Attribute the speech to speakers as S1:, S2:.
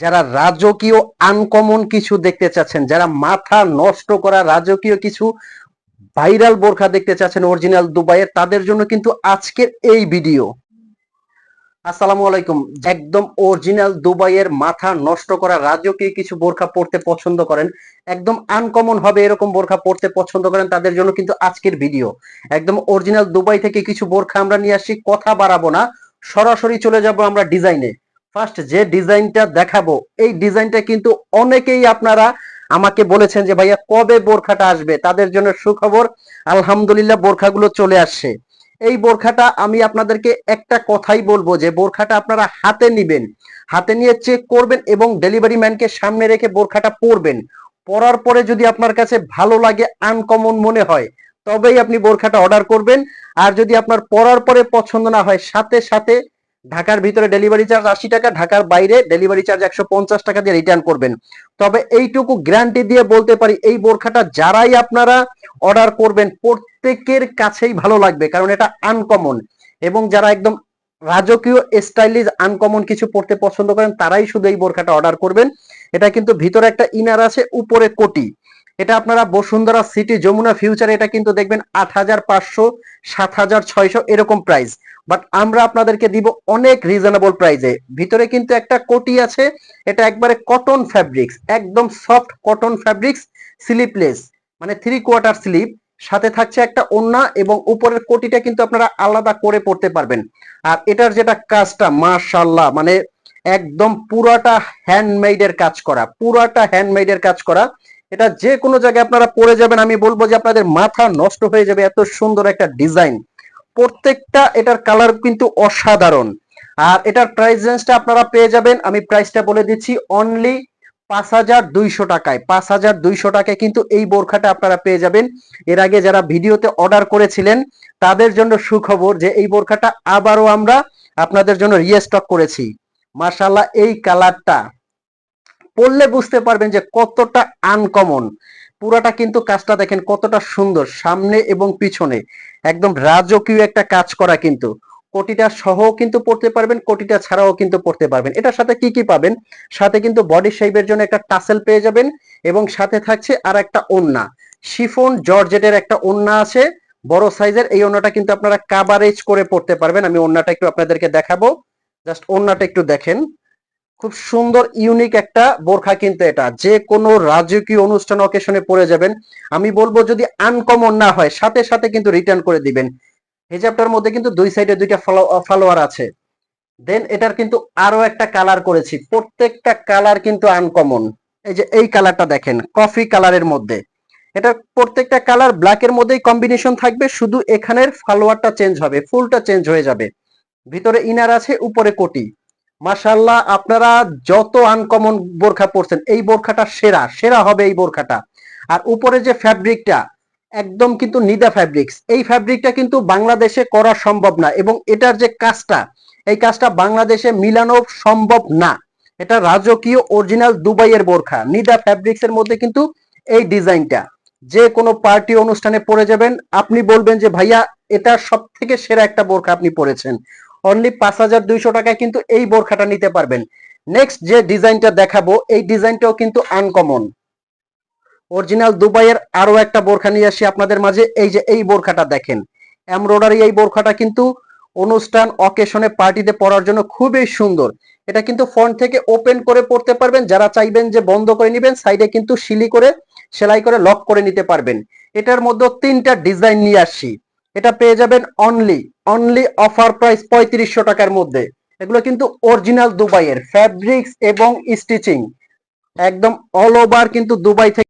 S1: যারা রাজকীয় আনকমন কিছু দেখতে চাচ্ছেন, যারা মাথা নষ্ট করা রাজকীয় কিছু ভাইরাল বোরখা দেখতে চাচ্ছেন অরিজিনাল দুবাইয়ের, তাদের জন্য কিন্তু আজকের এই ভিডিও। আসসালামু আলাইকুম। একদম অরিজিনাল দুবাইয়ের মাথা নষ্ট করা রাজকীয় কিছু বোরখা পড়তে পছন্দ করেন, একদম আনকমন হবে এরকম বোরখা পড়তে পছন্দ করেন, তাদের জন্য কিন্তু আজকের ভিডিও। একদম অরিজিনাল দুবাই থেকে কিছু বোরখা আমরা নিয়ে আসি, কথা বাড়াবো না, সরাসরি চলে যাব আমরা ডিজাইনে। ফার্স্ট যে ডিজাইনটা দেখাবো, এই ডিজাইনটা কিন্তু অনেকেই আপনারা আমাকে বলেছেন যে ভাইয়া কবে বোরখাটা আসবে, তাদের জন্য সুখবর, আলহামদুলিল্লাহ বোরখাগুলো চলে আসছে। এই বোরখাটা আমি আপনাদেরকে একটা কথাই বলবো যে বোরখাটা আপনারা হাতে নিবেন, হাতে নিয়ে চেক করবেন এবং ডেলিভারি ম্যানকে সামনে রেখে বোরখাটা পরবেন। পরার পরে যদি আপনার কাছে ভালো লাগে, আনকমন মনে হয়, তবেই আপনি বোরখাটা অর্ডার করবেন। আর যদি আপনার পরার পরে পছন্দ না হয়, সাথে সাথে ঢাকার ভিতরে ডেলিভারি চার্জ 80 টাকা, ঢাকার বাইরে ডেলিভারি চার্জ 150 টাকা দিয়ে রিটার্ন করবেন। তবে এইটুকু গ্যারান্টি দিয়ে বলতে পারি, এই বোরখাটা যারাই আপনারা অর্ডার করবেন প্রত্যেকের কাছেই ভালো লাগবে, কারণ এটা আনকমন। এবং যারা একদম রাজকীয় স্টাইলিশ আনকমন কিছু পড়তে পছন্দ করেন, তারাই শুধু এই বোরখাটা অর্ডার করবেন। এটা কিন্তু ভিতরে একটা ইনার আছে, উপরে কোটি। এটা আপনারা বসুন্ধরা সিটি, যমুনা ফিউচারে এটা কিন্তু দেখবেন 8,500, 7,600 এরকম প্রাইস। বাট আমরা আপনাদেরকে দিব অনেক রিজনেবল প্রাইসে। ভিতরে কিন্তু একটা কোটি আছে, এটা একবারে কটন ফ্যাব্রিক্স, একদম সফট কটন ফ্যাব্রিক্স, স্লিপলেস, মানে 3/4 স্লিপ। সাথে থাকছে একটা ওড়না এবং উপরের কোটিটা কিন্তু আপনারা আলাদা করে পড়তে পারবেন। আর এটার যেটা কাজটা মাশাআল্লাহ, মানে একদম পুরাটা হ্যান্ডমেডের কাজ করা, পুরাটা হ্যান্ডমেডের কাজ করা। এটা যে কোনো জায়গায় আপনারা পরে যাবেন, আমি বলবো যে আপনাদের মাথা নষ্ট হয়ে যাবে, এত সুন্দর একটা ডিজাইন। প্রত্যেকটা এটার কালার কিন্তু অসাধারণ। আর এটার প্রাইস রেঞ্জটা আপনারা পেয়ে যাবেন, আমি প্রাইসটা বলে দিচ্ছি, অনলি 5,200 টাকায়। 5,200 টাকায় কিন্তু এই বোরখাটা আপনারা পেয়ে যাবেন। এর আগে যারা ভিডিওতে অর্ডার করেছিলেন তাদের জন্য সুখবর যে এই বোরখাটা আবারও আমরা আপনাদের জন্য রিস্টক করেছি। মাশাআল্লাহ, এই কালারটা পড়লে বুঝতে পারবেন যে কতটা আনকমন। পুরাটা কিন্তু কাজটা দেখেন কতটা সুন্দর, সামনে এবং পিছনে একদম রাজকীয় একটা কাজ করা। কিন্তু কোটিটা সহ কিন্তু পড়তে পারবেন, কোটিটা ছাড়াও কিন্তু পড়তে পারবেন। এটার সাথে কি কি পাবেন, সাথে কিন্তু বডি শেপের জন্য একটা টাসেল পেয়ে যাবেন এবং সাথে থাকছে আর একটা ওড়না, শিফন জর্জেটের একটা ওড়না আছে বড় সাইজের। এই ওড়নাটা কিন্তু আপনারা কাভারেজ করে পড়তে পারবেন। আমি ওড়নাটা একটু আপনাদেরকে দেখাবো, জাস্ট ওড়নাটা একটু দেখেন, খুব সুন্দর ইউনিক একটা বোরখা। কিন্তু এটা যে কোনো রাজকীয় অনুষ্ঠান অকেশনে পরে যাবেন। আমি বলবো যদি আনকমন না হয়, সাথে সাথে কিন্তু রিটার্ন করে দিবেন। হিজাবটার মধ্যে কিন্তু দুই সাইডে দুইটা ফলোয়ার আছে। দেন এটার কিন্তু আরো একটা কালার করেছি, প্রত্যেকটা কালার কিন্তু আনকমন। এই যে এই কালারটা দেখেন, কফি কালারের মধ্যে, এটা প্রত্যেকটা কালার ব্ল্যাকের মধ্যেই কম্বিনেশন থাকবে, শুধু এখানের ফলোয়ারটা চেঞ্জ হবে, ফুলটা চেঞ্জ হয়ে যাবে। ভিতরে ইনার আছে, উপরে কোটি। মাশাআল্লাহ, আপনারা যত আনকমন বোরখা পরছেন, এই বোরখাটা সেরা সেরা হবে এই বোরখাটা। আর উপরে যে ফ্যাব্রিকটা, একদম কিন্তু নিদা ফ্যাব্রিক্স। এই ফ্যাব্রিকটা কিন্তু বাংলাদেশে করা সম্ভব না, এবং এটার যে কাজটা, এই কাজটা বাংলাদেশে মিলানো সম্ভব না। এটা রাজকীয় অরিজিনাল দুবাইয়ের বোরখা, নিদা ফ্যাব্রিক্স এর মধ্যে কিন্তু এই ডিজাইনটা। যে কোনো পার্টি অনুষ্ঠানে পরে যাবেন, আপনি বলবেন যে ভাইয়া এটা সব থেকে সেরা একটা বোরখা আপনি পরেছেন। অনলি 5,200 টাকায় কিন্তু এই বোরখাটা নিতে পারবেন। নেক্সট যে ডিজাইনটা দেখাবো, এই ডিজাইনটাও কিন্তু আনকমন। অরিজিনাল দুবাইয়ের আরো একটা বোরখা নিয়ে আসি আপনাদের মাঝে। এই যে এই বোরখাটা দেখেন, এমব্রয়ডারি এই বোরখাটা কিন্তু অনুষ্ঠান অকেশনে পার্টিতে পরার জন্য খুবই সুন্দর। এটা কিন্তু ফ্রন্ট থেকে ওপেন করে পড়তে পারবেন, যারা চাইবেন যে বন্ধ করে নেবেন, সাইডে কিন্তু সিলি করে সেলাই করে লক করে নিতে পারবেন। এটার মধ্যে তিনটা ডিজাইন নিয়ে আসছি। এটা পেয়ে যাবেন অনলি অনলি অফার প্রাইস 3,500 টাকার মধ্যে। এগুলো কিন্তু অরিজিনাল দুবাইয়ের ফ্যাব্রিক্স এবং স্টিচিং, একদম অল ওভার কিন্তু দুবাই থেকে